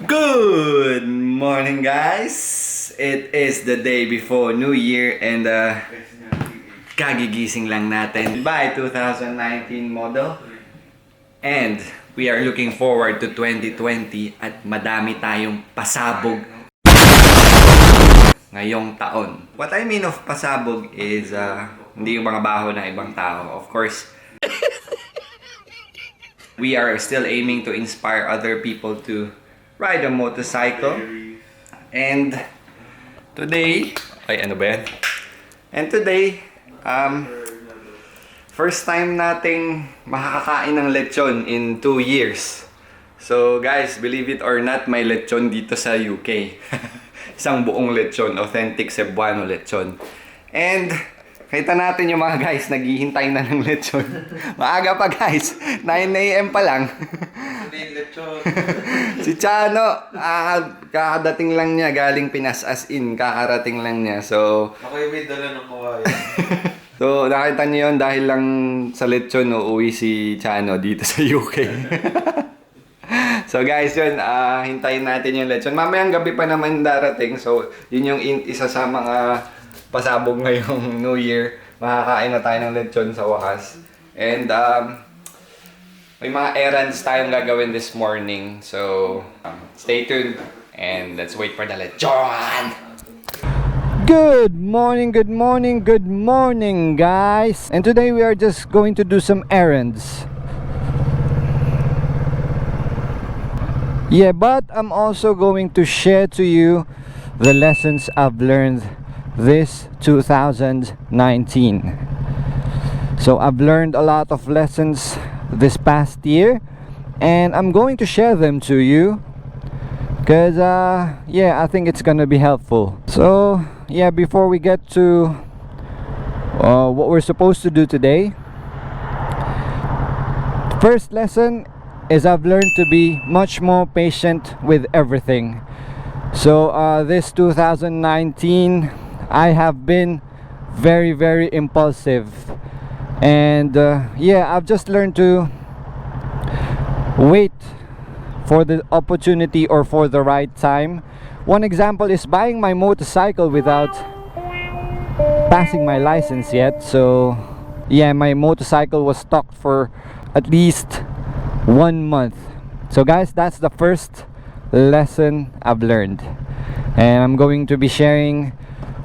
Good morning, guys! It is the day before New Year and kagigising lang natin by 2019 model. And we are looking forward to 2020 at madami tayong pasabog ngayong taon. What I mean of pasabog is hindi yung mga baho ng ibang tao. Of course, we are still aiming to inspire other people to ride a motorcycle. And today, ano ba yan? And today, first time nating makakakain ng lechon in 2 years. So guys, believe it or not, may lechon dito sa UK. Isang buong lechon, authentic Cebuano lechon. And kita natin yung mga guys, naghihintay na ng lechon. Maaga pa guys, 9 AM pa lang. Si Chano, kakadating lang niya, galing Pinas, as in, kakarating lang niya. So, ako yung may dala ng kawayan. So, nakita niyo yun dahil lang sa lechon, uuwi si Chano dito sa UK. So guys, yun, hintayin natin yung lechon. Mamayang gabi pa naman darating. So, yun yung isa sa mga pasabog ngayong New Year. Makakain na tayo ng lechon sa wakas. And, may mga errands tayong gagawin this morning. So, stay tuned. And let's wait for the lechon! Good morning, good morning, good morning, guys. And today we are just going to do some errands. Yeah, but I'm also going to share to you the lessons I've learned this 2019. So I've learned a lot of lessons this past year, and I'm going to share them to you because yeah, I think it's gonna be helpful. So yeah, before we get to what we're supposed to do today, first lesson is I've learned to be much more patient with everything. So this 2019 I have been very impulsive, and yeah, I've just learned to wait for the opportunity or for the right time. One example is buying my motorcycle without passing my license yet. So yeah, my motorcycle was stocked for at least 1 month. So guys, that's the first lesson I've learned, and I'm going to be sharing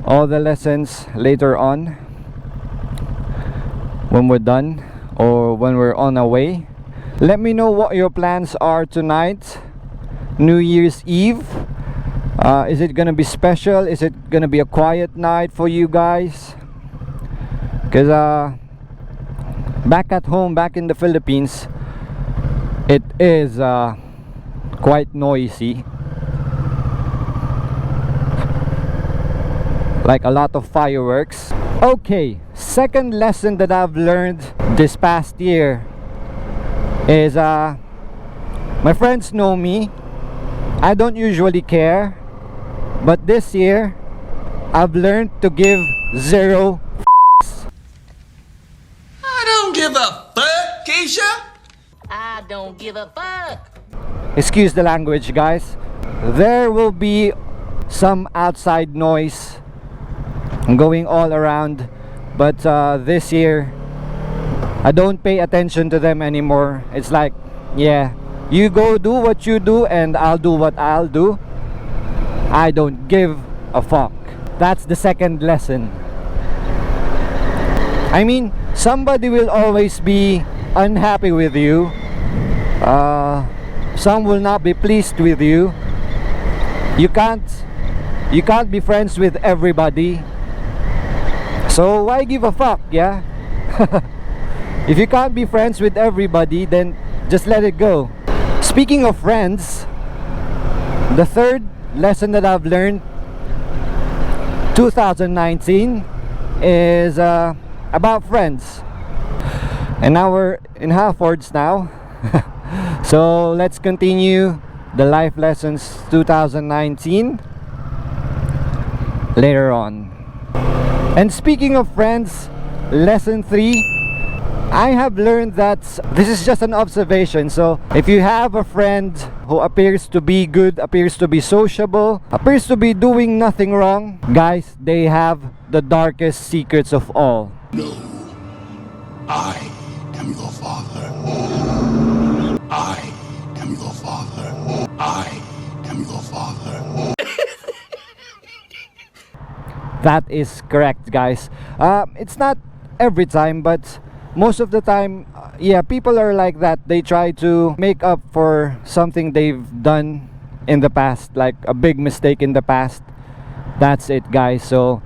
all the lessons later on when we're done or when we're on our way. Let me know what your plans are tonight, New Year's Eve. Is it gonna be special? Is it gonna be a quiet night for you guys? Because back at home, back in the Philippines, it is quite noisy, like a lot of fireworks. Okay, second lesson that I've learned this past year is my friends know me, I don't usually care, but this year I've learned to give zero f***s. I don't give a fuck, Keisha. I don't give a fuck. Excuse the language, guys. There will be some outside noise going all around, but this year I don't pay attention to them anymore. It's like, yeah, you go do what you do and I'll do what I'll do. I don't give a fuck. That's the second lesson. I mean, somebody will always be unhappy with you. Some will not be pleased with you. You can't be friends with everybody. So why give a fuck, yeah? If you can't be friends with everybody, then just let it go. Speaking of friends, the third lesson that I've learned 2019 is about friends. And now we're in Halfords now. So let's continue the life lessons 2019 later on. And speaking of friends, lesson 3, I have learned that this is just an observation. So if you have a friend who appears to be good, appears to be sociable, appears to be doing nothing wrong, guys, they have the darkest secrets of all. I am your father. I am your father. I am your father. That is correct, guys. It's not every time, but most of the time, yeah, people are like that. They try to make up for something they've done in the past, like a big mistake in the past. That's it, guys. So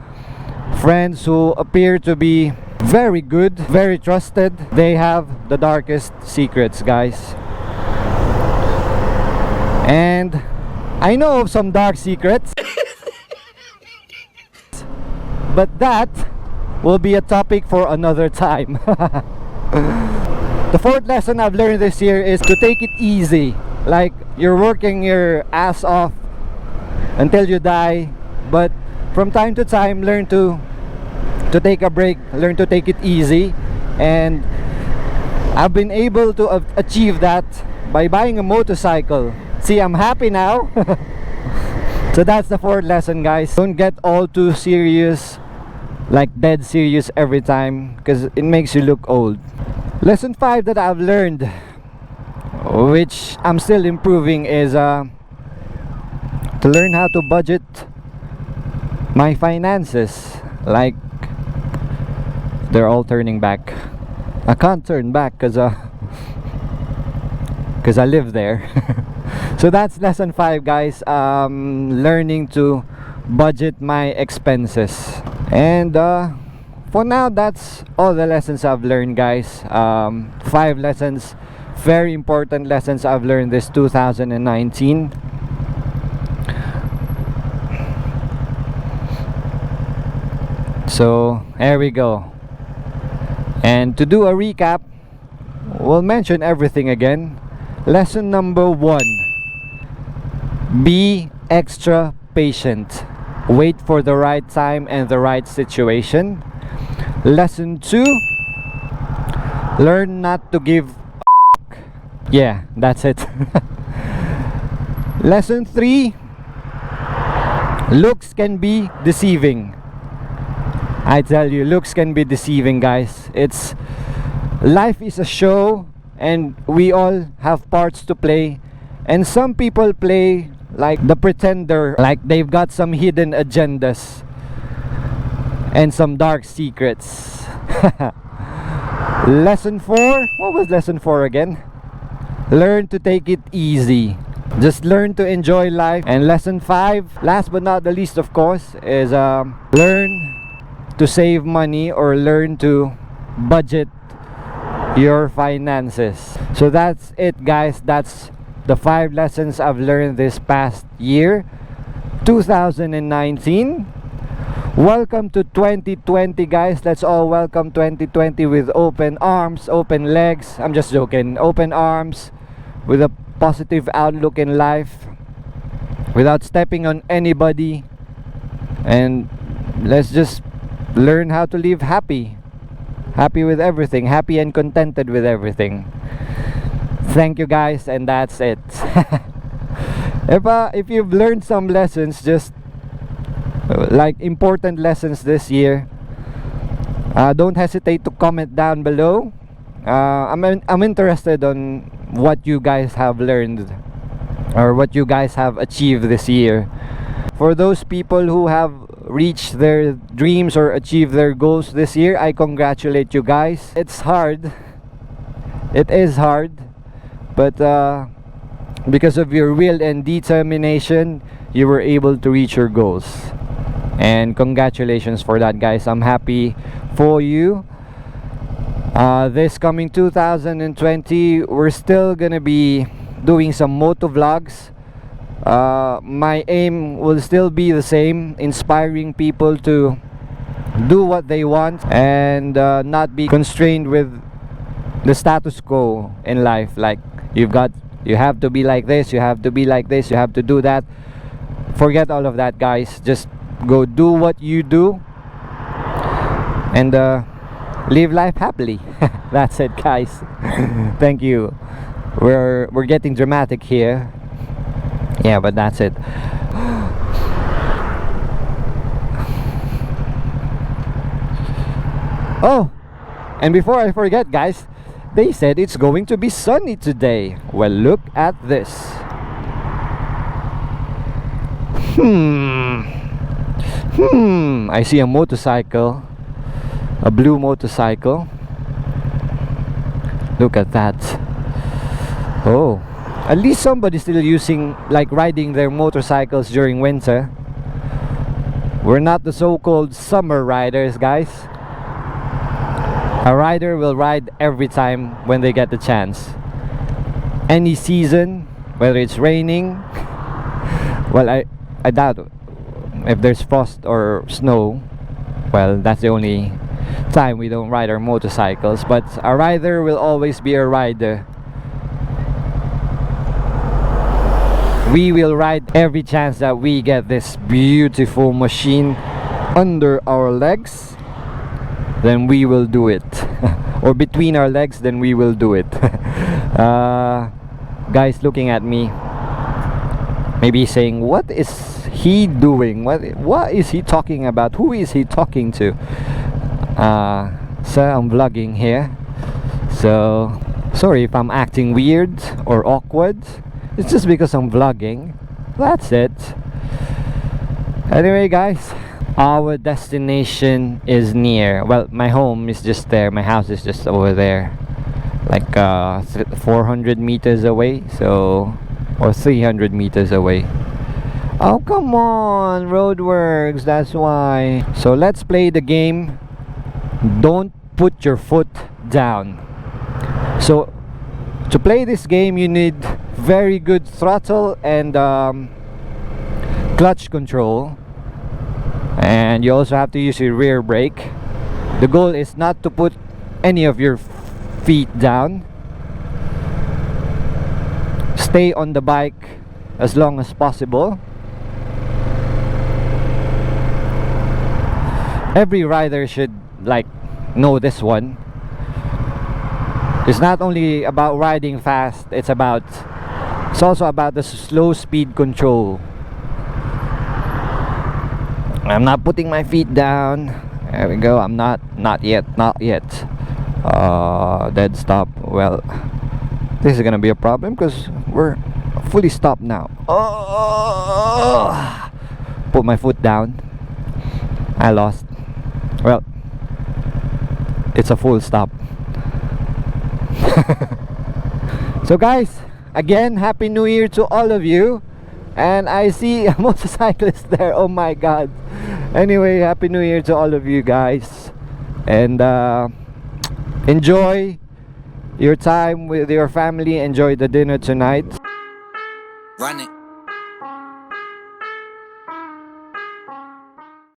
friends who appear to be very good, very trusted, they have the darkest secrets, guys. And I know of some dark secrets, but that will be a topic for another time. The fourth lesson I've learned this year is to take it easy. Like, you're working your ass off until you die, but from time to time, learn to take a break, learn to take it easy. And I've been able to achieve that by buying a motorcycle. See, I'm happy now. So that's the fourth lesson, guys. Don't get all too serious, like dead serious every time, because it makes you look old. Lesson 5 that I've learned, which I'm still improving, is to learn how to budget my finances. Like, they're all turning back. I can't turn back because I live there. So that's lesson 5, guys. Learning to budget my expenses. And for now, that's all the lessons I've learned, guys. 5 lessons, very important lessons I've learned this 2019. So here we go. And to do a recap, we'll mention everything again. Lesson number 1: be extra patient. Wait for the right time and the right situation. Lesson 2: learn not to give a f**k. Yeah, that's it. Lesson 3: looks can be deceiving. I tell you, looks can be deceiving, guys. Life is a show, and we all have parts to play. And some people play like the pretender, like they've got some hidden agendas and some dark secrets. Lesson 4, what was lesson 4 again? Learn to take it easy. Just learn to enjoy life. And lesson 5, last but not the least, of course, is learn to save money, or learn to budget your finances. So that's it, guys. That's the 5 lessons I've learned this past year, 2019. Welcome to 2020, guys. Let's all welcome 2020 with open arms, open legs. I'm just joking. Open arms, with a positive outlook in life, without stepping on anybody. And let's just learn how to live happy with everything, happy and contented with everything. Thank you, guys, and that's it. If you've learned some lessons, just like important lessons this year, don't hesitate to comment down below. I'm interested on what you guys have learned or what you guys have achieved this year. For those people who have reached their dreams or achieved their goals this year, I congratulate you guys. It's hard. It is hard. But because of your will and determination, you were able to reach your goals. And congratulations for that, guys. I'm happy for you. This coming 2020, we're still gonna be doing some moto vlogs. My aim will still be the same, inspiring people to do what they want and not be constrained with the status quo in life. Like, you have to be like this, you have to be like this, you have to do that. Forget all of that, guys. Just go do what you do and live life happily. That's it, guys. Thank you. We're getting dramatic here. Yeah, but that's it. Oh, and before I forget, guys, they said it's going to be sunny today. Well, look at this. I see a motorcycle, a blue motorcycle. Look at that. Oh, at least somebody's still using, like, riding their motorcycles during winter. We're not the so-called summer riders, guys. A rider will ride every time when they get the chance. Any season, whether it's raining. Well, I doubt if there's frost or snow. Well, that's the only time we don't ride our motorcycles. But a rider will always be a rider. We will ride every chance that we get this beautiful machine under our legs. Then we will do it. Or between our legs, then we will do it. Guys looking at me, maybe saying, what is he doing? What is he talking about? Who is he talking to? So I'm vlogging here, so sorry if I'm acting weird or awkward. It's just because I'm vlogging. That's it. Anyway, guys, our destination is near. Well, my home is just there. My house is just over there, like 400 meters away, so, or 300 meters away. Oh, come on, roadworks, that's why. So let's play the game. Don't put your foot down. So to play this game, you need very good throttle and clutch control, and you also have to use your rear brake. The goal is not to put any of your feet down. Stay on the bike as long as possible. Every rider should, like, know this one. It's not only about riding fast, it's also about the slow speed control. I'm not putting my feet down. There we go. I'm not yet. Dead stop. Well, this is gonna be a problem because we're fully stopped now. Put my foot down. I lost. Well, it's a full stop. So guys, again, Happy New Year to all of you. And I see a motorcyclist there. Oh my god. Anyway, Happy New Year to all of you guys. And enjoy your time with your family. Enjoy the dinner tonight. Run it.